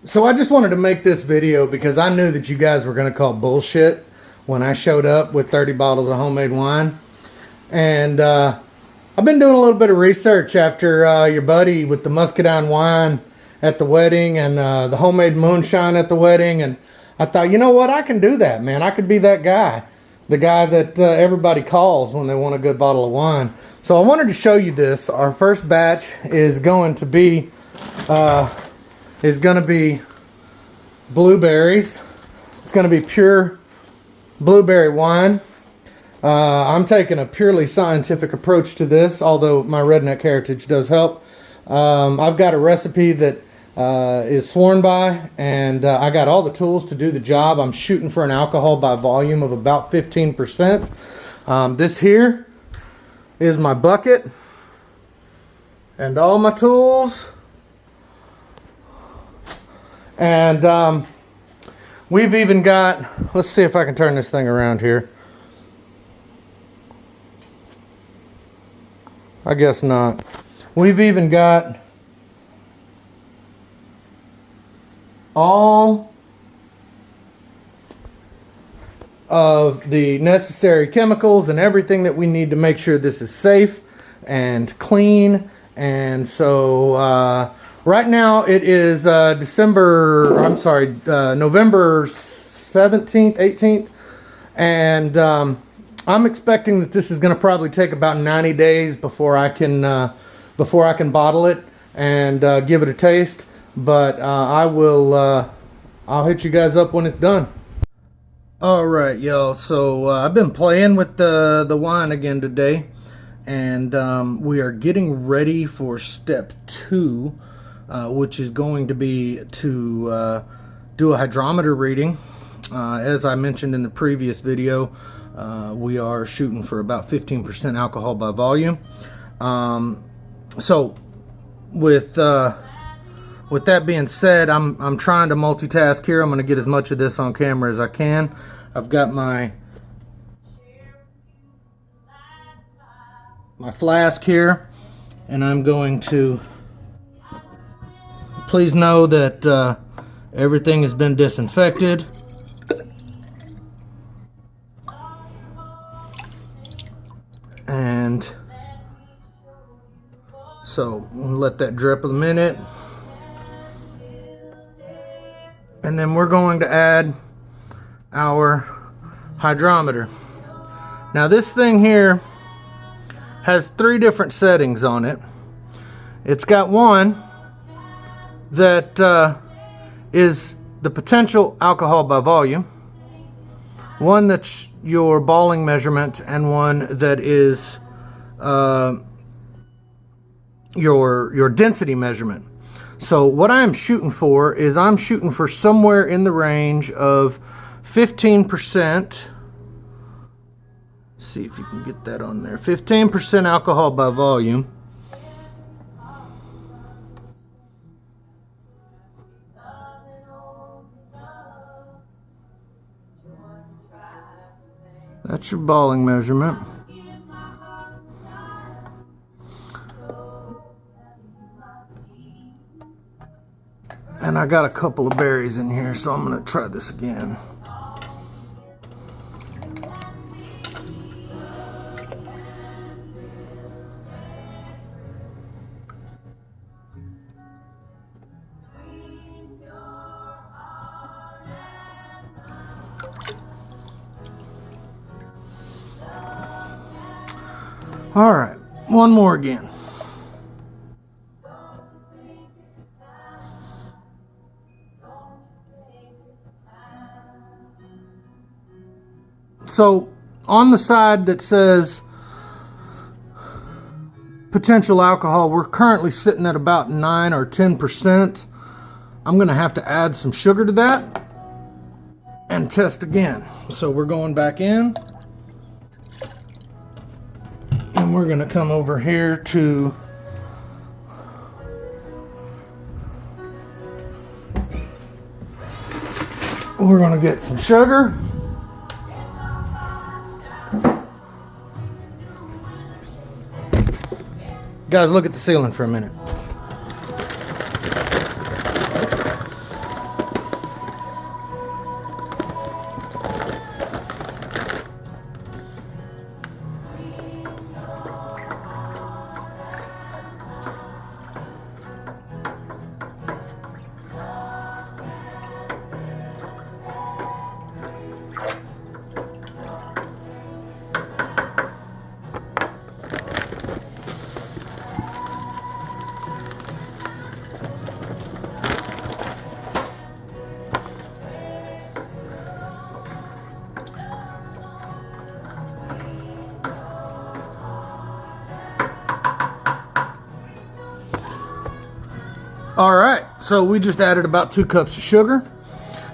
So I just wanted to make this video because I knew that you guys were going to call bullshit when I showed up with 30 bottles of homemade wine. And I've been doing a little bit of research after your buddy with the muscadine wine at the wedding and the homemade moonshine at the wedding. And I thought, you know what? I can do that, man. I could be that guy. The guy that everybody calls when they want a good bottle of wine. So I wanted to show you this. Our first batch is going to be blueberries. It's going to be pure blueberry wine. I'm taking a purely scientific approach to this, although my redneck heritage does help. I've got a recipe that is sworn by, and I got all the tools to do the job. I'm shooting for an alcohol by volume of about 15%. This here is my bucket and all my tools. And we've even got, let's see if I can turn this thing around here. I guess not. We've even got all of the necessary chemicals and everything that we need to make sure this is safe and clean. And so right now it is November 17th, 18th, and I'm expecting that this is going to probably take about 90 days before I can bottle it and give it a taste. But I'll hit you guys up when it's done. All right, y'all. So I've been playing with the wine again today, and we are getting ready for step 2, which is going to be to do a hydrometer reading. As I mentioned in the previous video, we are shooting for about 15% alcohol by volume. So with that being said, I'm trying to multitask here. I'm going to get as much of this on camera as I can. I've got my flask here, and I'm going to, please know that everything has been disinfected. And so we'll let that drip a minute. And then we're going to add our hydrometer. Now this thing here has 3 different settings on it. It's got one that is the potential alcohol by volume, one that's your balling measurement, and one that is your density measurement. So what I'm shooting for is I'm shooting for somewhere in the range of 15%. See if you can get that on there. 15% alcohol by volume. That's your balling measurement. And I got a couple of berries in here, so I'm going to try this again. All right, one more again. So on the side that says potential alcohol, we're currently sitting at about 9 or 10%. I'm going to have to add some sugar to that and test again. So we're going back in, and we're going to come over here to we're going to get some sugar. Guys, look at the ceiling for a minute. All right, so we just added about 2 cups of sugar.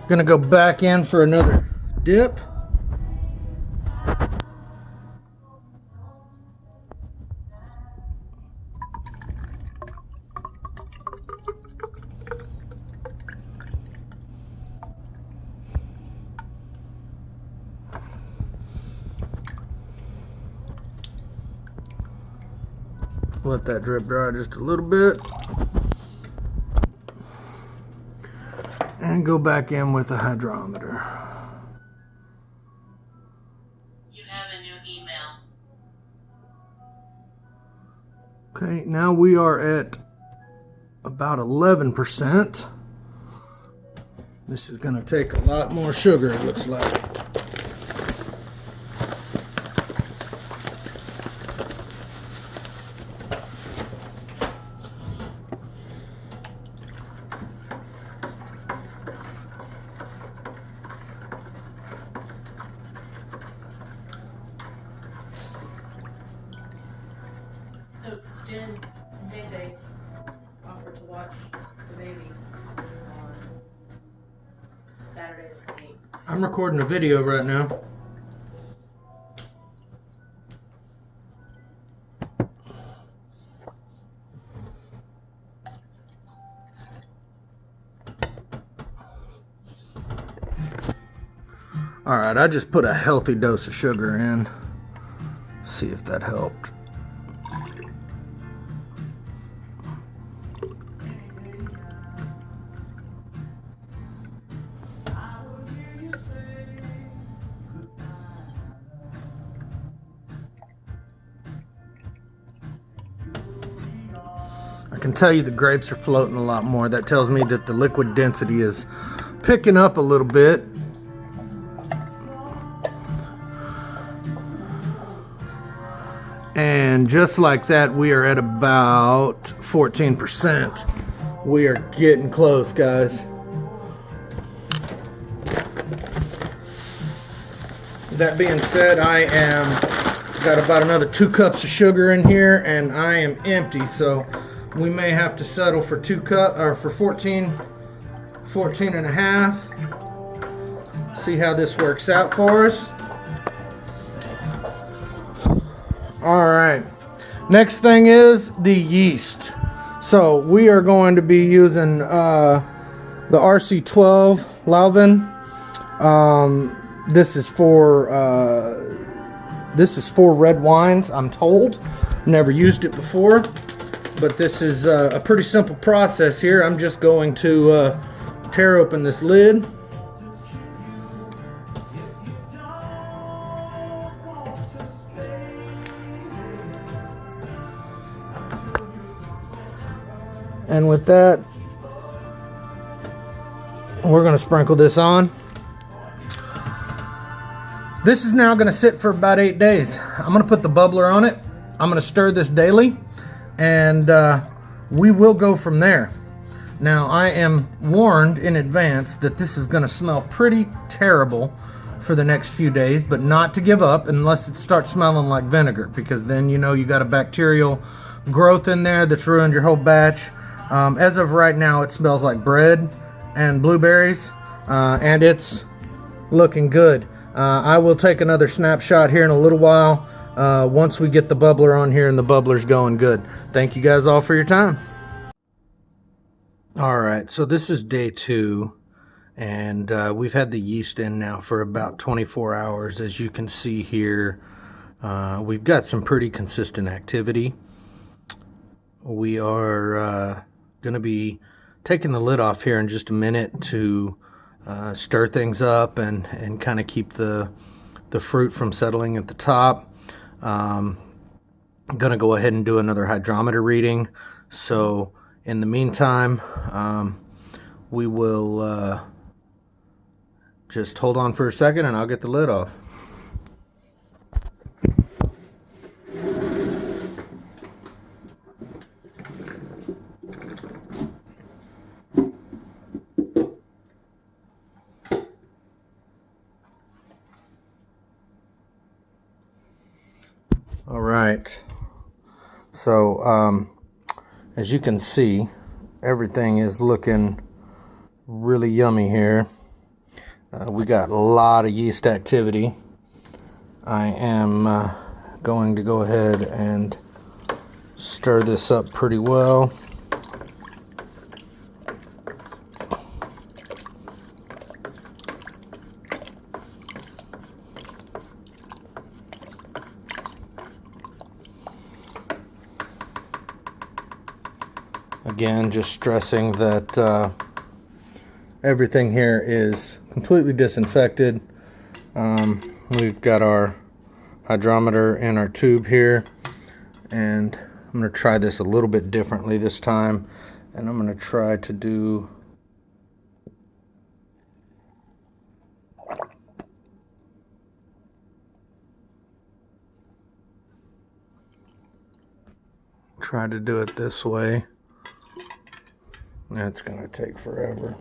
Gonna go back in for another dip. Let that drip dry just a little bit. And go back in with a hydrometer. You have a new email. Okay, now we are at about 11%. This is going to take a lot more sugar, it looks like. So Jen and JJ offered to watch the baby on Saturday the 28th. I'm recording a video right now. All right, I just put a healthy dose of sugar in. See if that helped. I can tell you the grapes are floating a lot more. That tells me that the liquid density is picking up a little bit. And just like that, we are at about 14%. We are getting close, guys. That being said, I am got about another 2 cups of sugar in here, and I am empty, so we may have to settle for 2 cup or for 14 and a half. See how this works out for us. All right, next thing is the yeast. So we are going to be using the RC12 Lalvin. This is for red wines, I'm told. Never used it before, but this is a pretty simple process here. I'm just going to tear open this lid. And with that, we're going to sprinkle this on. This is now going to sit for about 8 days. I'm going to put the bubbler on it. I'm going to stir this daily, and we will go from there. Now, I am warned in advance that this is going to smell pretty terrible for the next few days, but not to give up unless it starts smelling like vinegar, because then you know you got a bacterial growth in there that's ruined your whole batch. As of right now, it smells like bread and blueberries, and it's looking good. I will take another snapshot here in a little while once we get the bubbler on here and the bubbler's going good. Thank you guys all for your time. All right, so this is day 2, and we've had the yeast in now for about 24 hours. As you can see here, we've got some pretty consistent activity. We are going to be taking the lid off here in just a minute to stir things up and kind of keep the fruit from settling at the top. I'm going to go ahead and do another hydrometer reading. So in the meantime, we will just hold on for a second and I'll get the lid off. All right, so as you can see, everything is looking really yummy here. We got a lot of yeast activity. I am going to go ahead and stir this up pretty well. Again, just stressing that everything here is completely disinfected. We've got our hydrometer in our tube here, and I'm going to try this a little bit differently this time, and I'm going to try to do it this way. That's going to take forever.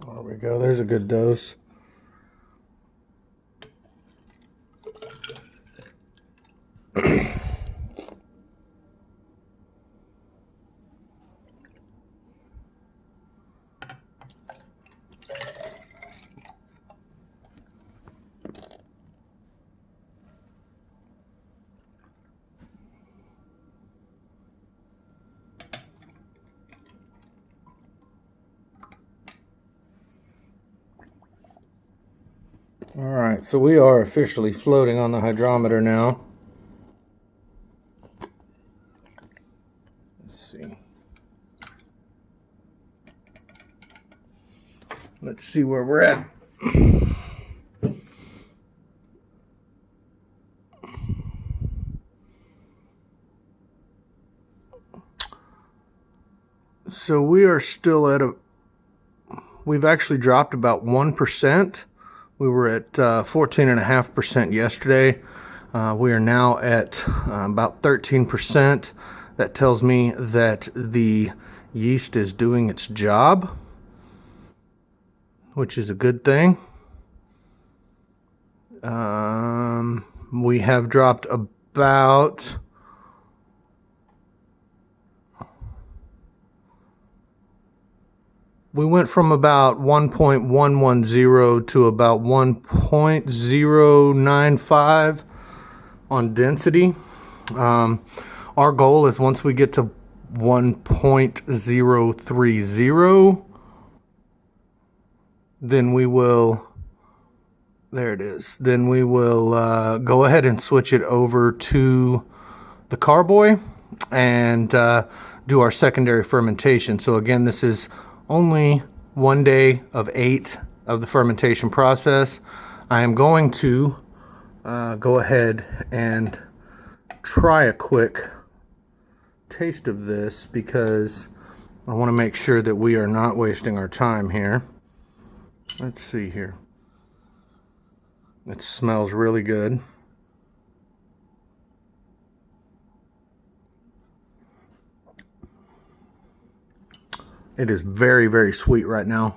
There we go. There's a good dose. All right, so we are officially floating on the hydrometer now. Let's see. Let's see where we're at. So we are still at we've actually dropped about 1%. We were at 14.5% yesterday. We are now at about 13%. That tells me that the yeast is doing its job, which is a good thing. We have dropped about we went from about 1.110 to about 1.095 on density. Our goal is once we get to 1.030, then we will, there it is, then we will go ahead and switch it over to the carboy and do our secondary fermentation. So again, this is only 1 day of 8 of the fermentation process. I am going to go ahead and try a quick taste of this because I want to make sure that we are not wasting our time here. Let's see here. It smells really good. It is very, very sweet right now,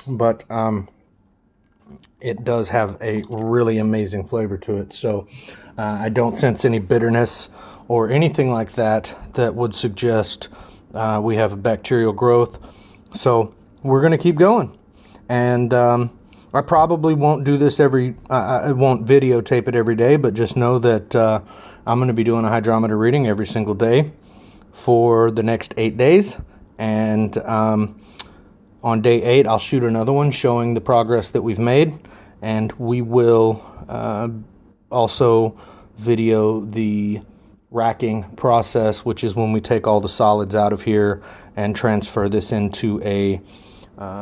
but it does have a really amazing flavor to it. So I don't sense any bitterness or anything like that that would suggest we have a bacterial growth. So we're going to keep going. And I probably won't do this I won't videotape it every day, but just know that I'm going to be doing a hydrometer reading every single day for the next 8 days. And on day 8, I'll shoot another one showing the progress that we've made. And we will also video the racking process, which is when we take all the solids out of here and transfer this into a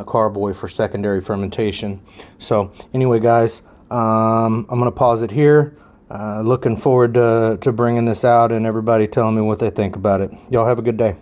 carboy for secondary fermentation. So anyway, guys, I'm going to pause it here. Looking forward to bringing this out and everybody telling me what they think about it. Y'all have a good day.